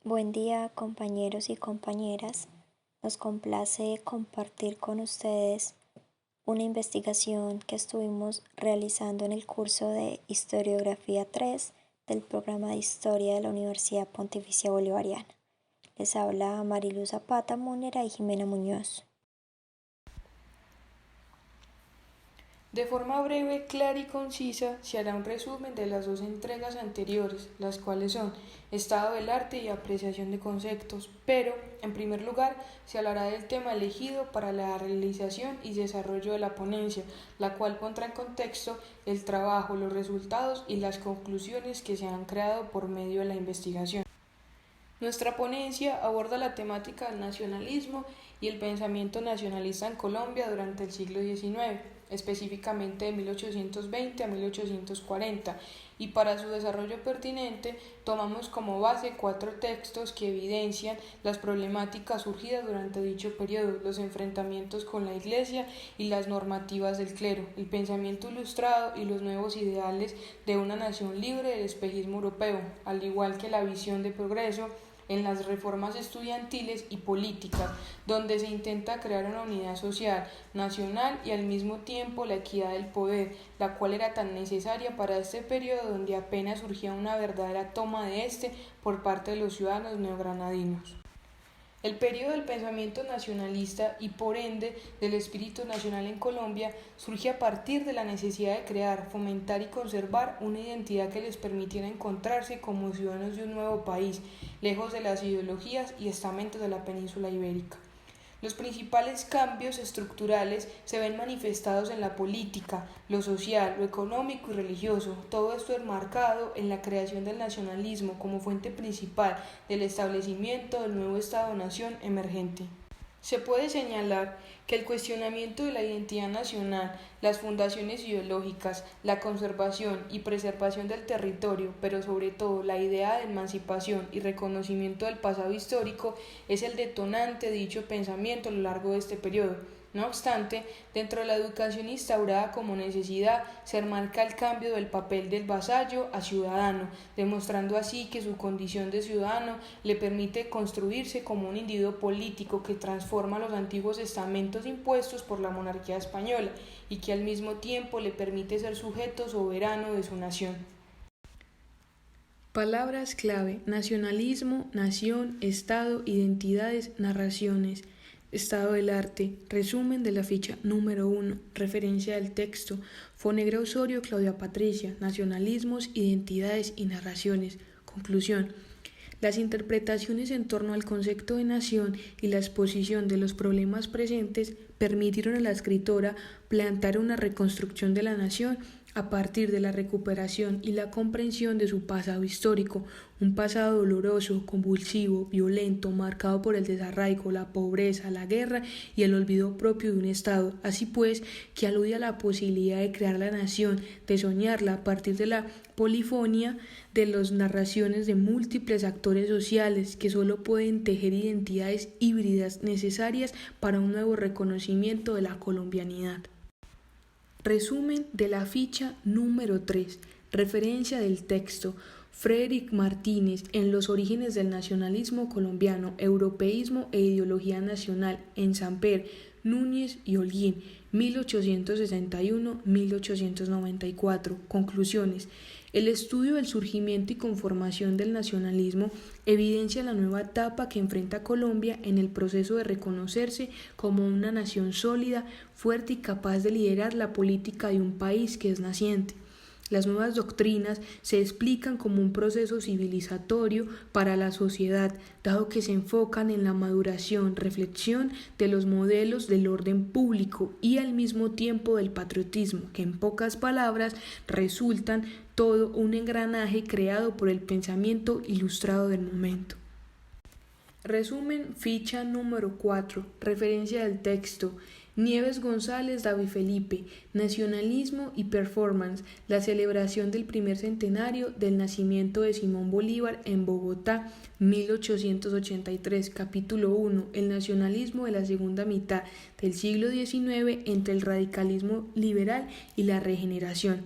Buen día, compañeros y compañeras. Nos complace compartir con ustedes una investigación que estuvimos realizando en el curso de Historiografía 3 del programa de Historia de la Universidad Pontificia Bolivariana. Les habla Mariluz Zapata Múnera y Jimena Muñoz. De forma breve, clara y concisa, se hará un resumen de las dos entregas anteriores, las cuales son Estado del arte y apreciación de conceptos, pero, en primer lugar, se hablará del tema elegido para la realización y desarrollo de la ponencia, la cual pondrá en contexto el trabajo, los resultados y las conclusiones que se han creado por medio de la investigación. Nuestra ponencia aborda la temática del nacionalismo y el pensamiento nacionalista en Colombia durante el siglo XIX, específicamente de 1820 a 1840, y para su desarrollo pertinente tomamos como base 4 textos que evidencian las problemáticas surgidas durante dicho periodo, los enfrentamientos con la Iglesia y las normativas del clero, el pensamiento ilustrado y los nuevos ideales de una nación libre del espejismo europeo, al igual que la visión de progreso en las reformas estudiantiles y políticas, donde se intenta crear una unidad social, nacional y al mismo tiempo la equidad del poder, la cual era tan necesaria para este periodo donde apenas surgía una verdadera toma de este por parte de los ciudadanos neogranadinos. El periodo del pensamiento nacionalista y por ende del espíritu nacional en Colombia surge a partir de la necesidad de crear, fomentar y conservar una identidad que les permitiera encontrarse como ciudadanos de un nuevo país, lejos de las ideologías y estamentos de la península ibérica. Los principales cambios estructurales se ven manifestados en la política, lo social, lo económico y religioso, todo esto enmarcado en la creación del nacionalismo como fuente principal del establecimiento del nuevo Estado-nación emergente. Se puede señalar que el cuestionamiento de la identidad nacional, las fundaciones ideológicas, la conservación y preservación del territorio, pero sobre todo la idea de emancipación y reconocimiento del pasado histórico, es el detonante de dicho pensamiento a lo largo de este periodo. No obstante, dentro de la educación instaurada como necesidad, se enmarca el cambio del papel del vasallo a ciudadano, demostrando así que su condición de ciudadano le permite construirse como un individuo político que transforma los antiguos estamentos impuestos por la monarquía española y que al mismo tiempo le permite ser sujeto soberano de su nación. Palabras clave: nacionalismo, nación, Estado, identidades, narraciones. Estado del arte. Resumen de la ficha número 1. Referencia del texto. Fonegra Osorio, Claudia Patricia. Nacionalismos, identidades y narraciones. Conclusión. Las interpretaciones en torno al concepto de nación y la exposición de los problemas presentes permitieron a la escritora plantear una reconstrucción de la nación a partir de la recuperación y la comprensión de su pasado histórico, un pasado doloroso, convulsivo, violento, marcado por el desarraigo, la pobreza, la guerra y el olvido propio de un Estado, así pues, que alude a la posibilidad de crear la nación, de soñarla a partir de la polifonía de las narraciones de múltiples actores sociales que solo pueden tejer identidades híbridas necesarias para un nuevo reconocimiento de la colombianidad. Resumen de la ficha número 3. Referencia del texto. Frederic Martínez en Los orígenes del nacionalismo colombiano, europeísmo e ideología nacional, en Samper, Núñez y Holguín, 1861-1894. Conclusiones. El estudio del surgimiento y conformación del nacionalismo evidencia la nueva etapa que enfrenta Colombia en el proceso de reconocerse como una nación sólida, fuerte y capaz de liderar la política de un país que es naciente. Las nuevas doctrinas se explican como un proceso civilizatorio para la sociedad, dado que se enfocan en la maduración, reflexión de los modelos del orden público y al mismo tiempo del patriotismo, que en pocas palabras resultan todo un engranaje creado por el pensamiento ilustrado del momento. Resumen, ficha número 4, referencia del texto. Nieves González, David Felipe, Nacionalismo y Performance, la celebración del primer centenario del nacimiento de Simón Bolívar en Bogotá, 1883, capítulo 1, el nacionalismo de la segunda mitad del siglo XIX entre el radicalismo liberal y la regeneración.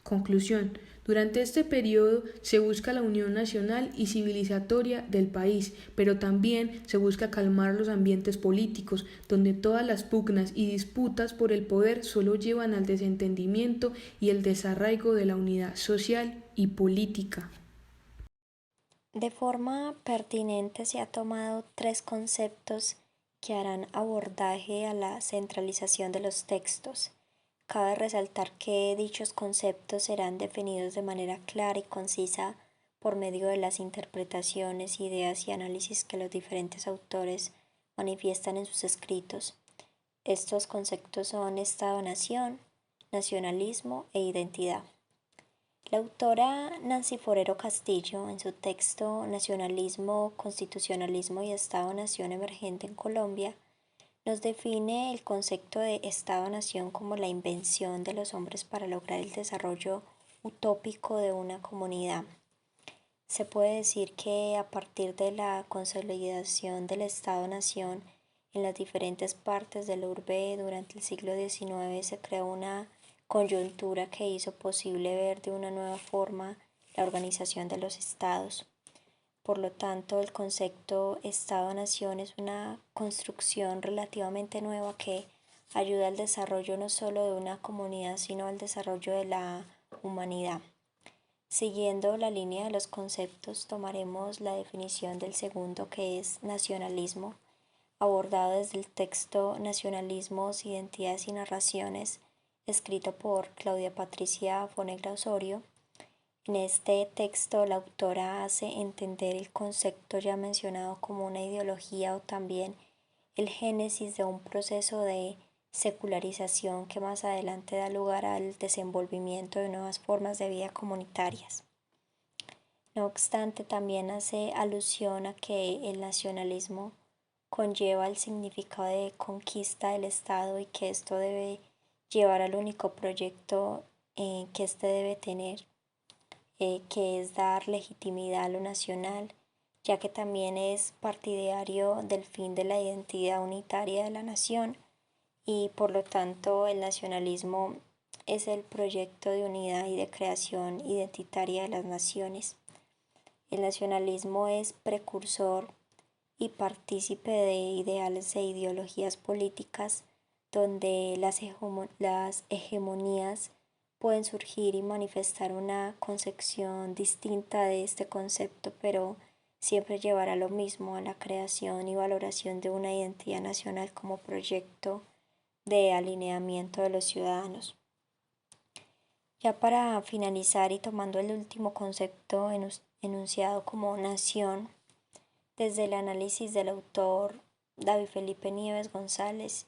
Conclusión. Durante este periodo se busca la unión nacional y civilizatoria del país, pero también se busca calmar los ambientes políticos, donde todas las pugnas y disputas por el poder solo llevan al desentendimiento y el desarraigo de la unidad social y política. De forma pertinente se ha tomado tres conceptos que harán abordaje a la centralización de los textos. Cabe resaltar que dichos conceptos serán definidos de manera clara y concisa por medio de las interpretaciones, ideas y análisis que los diferentes autores manifiestan en sus escritos. Estos conceptos son Estado-Nación, nacionalismo e identidad. La autora Nancy Forero Castillo, en su texto Nacionalismo, Constitucionalismo y Estado-Nación emergente en Colombia, nos define el concepto de Estado-Nación como la invención de los hombres para lograr el desarrollo utópico de una comunidad. Se puede decir que a partir de la consolidación del Estado-Nación en las diferentes partes del urbe durante el siglo XIX se creó una coyuntura que hizo posible ver de una nueva forma la organización de los estados. Por lo tanto, el concepto Estado-Nación es una construcción relativamente nueva que ayuda al desarrollo no solo de una comunidad, sino al desarrollo de la humanidad. Siguiendo la línea de los conceptos, tomaremos la definición del segundo, que es nacionalismo, abordado desde el texto Nacionalismos, Identidades y Narraciones, escrito por Claudia Patricia Fonegra Osorio. En este texto, la autora hace entender el concepto ya mencionado como una ideología o también el génesis de un proceso de secularización que más adelante da lugar al desenvolvimiento de nuevas formas de vida comunitarias. No obstante, también hace alusión a que el nacionalismo conlleva el significado de conquista del Estado y que esto debe llevar al único proyecto que éste debe tener, que es dar legitimidad a lo nacional, ya que también es partidario del fin de la identidad unitaria de la nación y por lo tanto el nacionalismo es el proyecto de unidad y de creación identitaria de las naciones. El nacionalismo es precursor y partícipe de ideales e ideologías políticas donde las hegemonías pueden surgir y manifestar una concepción distinta de este concepto, pero siempre llevará lo mismo, a la creación y valoración de una identidad nacional como proyecto de alineamiento de los ciudadanos. Ya para finalizar y tomando el último concepto enunciado como nación, desde el análisis del autor David Felipe Nieves González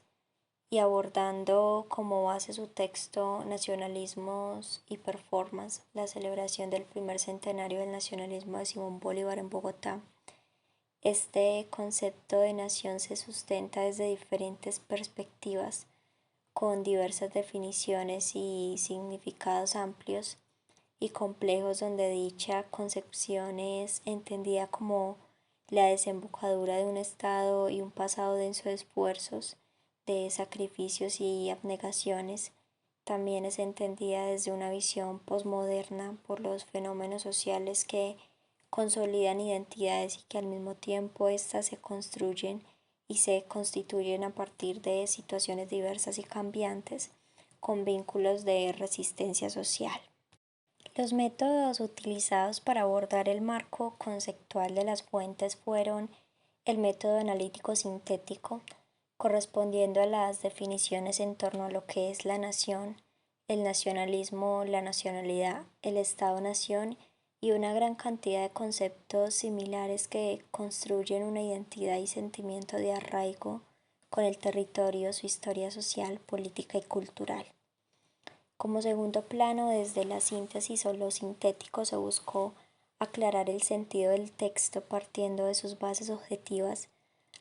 y abordando como base su texto Nacionalismos y Performance, la celebración del primer centenario del nacionalismo de Simón Bolívar en Bogotá. Este concepto de nación se sustenta desde diferentes perspectivas, con diversas definiciones y significados amplios y complejos, donde dicha concepción es entendida como la desembocadura de un estado y un pasado denso de esfuerzos, de sacrificios y abnegaciones. También es entendida desde una visión posmoderna por los fenómenos sociales que consolidan identidades y que al mismo tiempo éstas se construyen y se constituyen a partir de situaciones diversas y cambiantes, con vínculos de resistencia social. Los métodos utilizados para abordar el marco conceptual de las fuentes fueron el método analítico sintético, correspondiendo a las definiciones en torno a lo que es la nación, el nacionalismo, la nacionalidad, el Estado-nación y una gran cantidad de conceptos similares que construyen una identidad y sentimiento de arraigo con el territorio, su historia social, política y cultural. Como segundo plano, desde la síntesis o lo sintético se buscó aclarar el sentido del texto partiendo de sus bases objetivas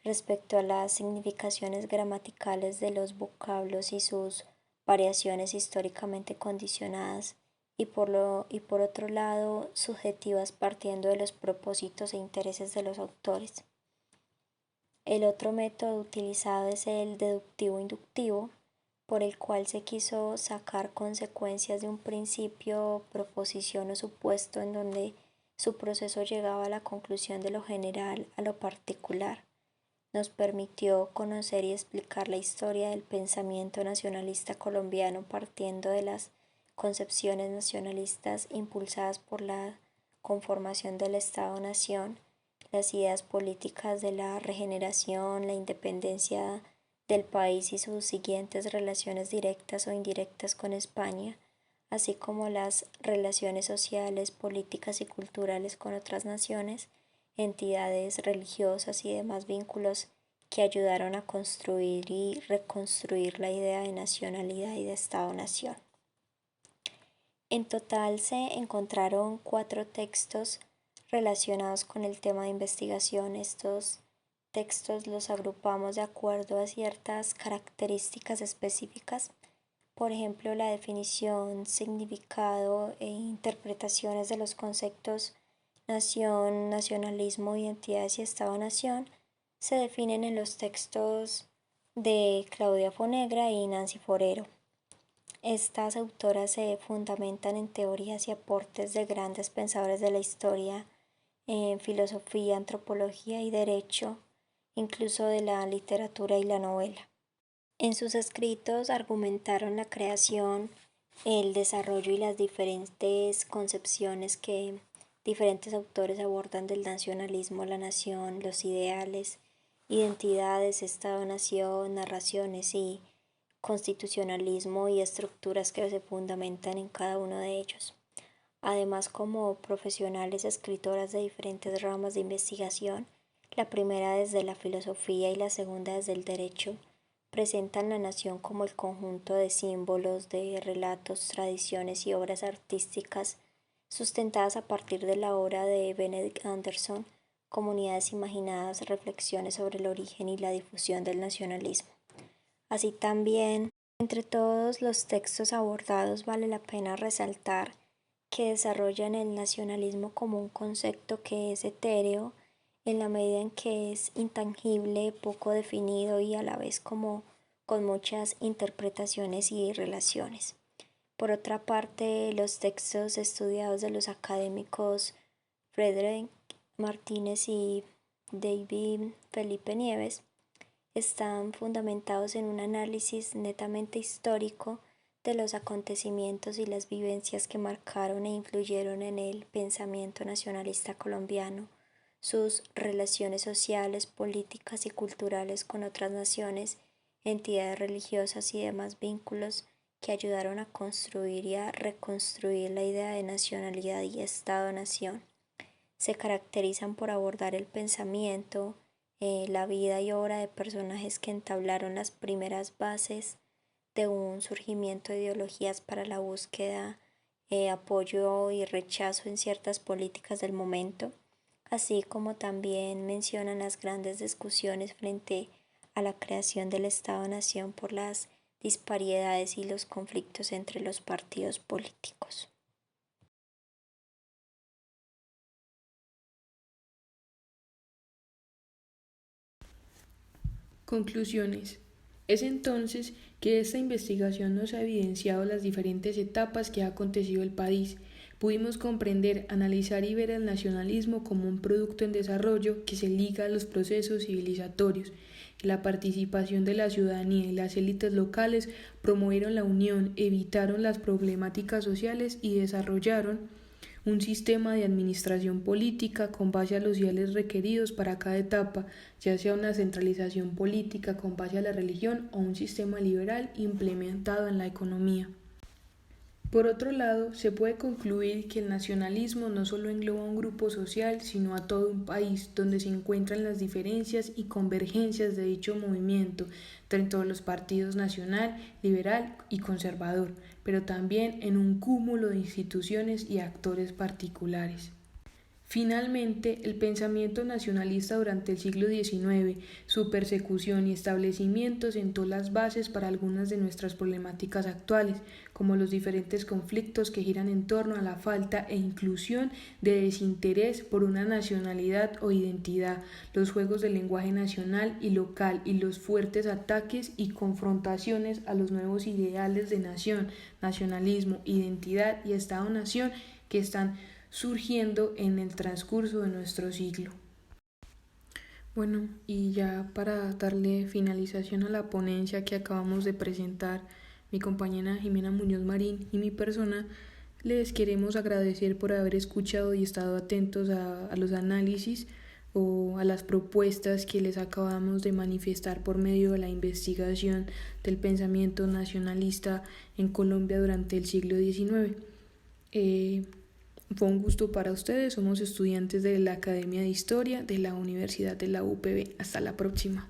respecto a las significaciones gramaticales de los vocablos y sus variaciones históricamente condicionadas, y por otro lado subjetivas partiendo de los propósitos e intereses de los autores. El otro método utilizado es el deductivo-inductivo, por el cual se quiso sacar consecuencias de un principio, proposición o supuesto en donde su proceso llegaba a la conclusión de lo general a lo particular. Nos permitió conocer y explicar la historia del pensamiento nacionalista colombiano partiendo de las concepciones nacionalistas impulsadas por la conformación del Estado-Nación, las ideas políticas de la regeneración, la independencia del país y sus siguientes relaciones directas o indirectas con España, así como las relaciones sociales, políticas y culturales con otras naciones, entidades religiosas y demás vínculos que ayudaron a construir y reconstruir la idea de nacionalidad y de Estado-Nación. En total se encontraron 4 textos relacionados con el tema de investigación. Estos textos los agrupamos de acuerdo a ciertas características específicas, por ejemplo, la definición, significado e interpretaciones de los conceptos nación, nacionalismo, identidades y Estado-Nación se definen en los textos de Claudia Fonegra y Nancy Forero. Estas autoras se fundamentan en teorías y aportes de grandes pensadores de la historia, en filosofía, antropología y derecho, incluso de la literatura y la novela. En sus escritos argumentaron la creación, el desarrollo y las diferentes concepciones que diferentes autores abordan del nacionalismo, la nación, los ideales, identidades, Estado-nación, narraciones y constitucionalismo y estructuras que se fundamentan en cada uno de ellos. Además, como profesionales escritoras de diferentes ramas de investigación, la primera desde la filosofía y la segunda desde el derecho, presentan la nación como el conjunto de símbolos, de relatos, tradiciones y obras artísticas sustentadas a partir de la obra de Benedict Anderson, Comunidades imaginadas, reflexiones sobre el origen y la difusión del nacionalismo. Así también, entre todos los textos abordados vale la pena resaltar que desarrollan el nacionalismo como un concepto que es etéreo en la medida en que es intangible, poco definido y a la vez como con muchas interpretaciones y relaciones. Por otra parte, los textos estudiados de los académicos Frederick Martínez y David Felipe Nieves están fundamentados en un análisis netamente histórico de los acontecimientos y las vivencias que marcaron e influyeron en el pensamiento nacionalista colombiano, sus relaciones sociales, políticas y culturales con otras naciones, entidades religiosas y demás vínculos que ayudaron a construir y a reconstruir la idea de nacionalidad y Estado-nación. Se caracterizan por abordar el pensamiento, la vida y obra de personajes que entablaron las primeras bases de un surgimiento de ideologías para la búsqueda, apoyo y rechazo en ciertas políticas del momento, así como también mencionan las grandes discusiones frente a la creación del Estado-Nación por las disparidades y los conflictos entre los partidos políticos. Conclusiones. Es entonces que esta investigación nos ha evidenciado las diferentes etapas que ha acontecido el país. Pudimos comprender, analizar y ver el nacionalismo como un producto en desarrollo que se liga a los procesos civilizatorios. La participación de la ciudadanía y las élites locales promovieron la unión, evitaron las problemáticas sociales y desarrollaron un sistema de administración política con base a los ideales requeridos para cada etapa, ya sea una centralización política con base a la religión o un sistema liberal implementado en la economía. Por otro lado, se puede concluir que el nacionalismo no solo engloba a un grupo social, sino a todo un país, donde se encuentran las diferencias y convergencias de dicho movimiento dentro de los partidos nacional, liberal y conservador, pero también en un cúmulo de instituciones y actores particulares. Finalmente, el pensamiento nacionalista durante el siglo XIX, su persecución y establecimiento sentó las bases para algunas de nuestras problemáticas actuales, como los diferentes conflictos que giran en torno a la falta e inclusión de desinterés por una nacionalidad o identidad, los juegos del lenguaje nacional y local y los fuertes ataques y confrontaciones a los nuevos ideales de nación, nacionalismo, identidad y Estado-nación que están surgiendo en el transcurso de nuestro siglo. Bueno, y ya para darle finalización a la ponencia que acabamos de presentar, mi compañera Jimena Muñoz Marín y mi persona, les queremos agradecer por haber escuchado y estado atentos a los análisis o a las propuestas que les acabamos de manifestar por medio de la investigación del pensamiento nacionalista en Colombia durante el siglo XIX. Fue un gusto para ustedes, somos estudiantes de la Academia de Historia de la Universidad de la UPB. Hasta la próxima.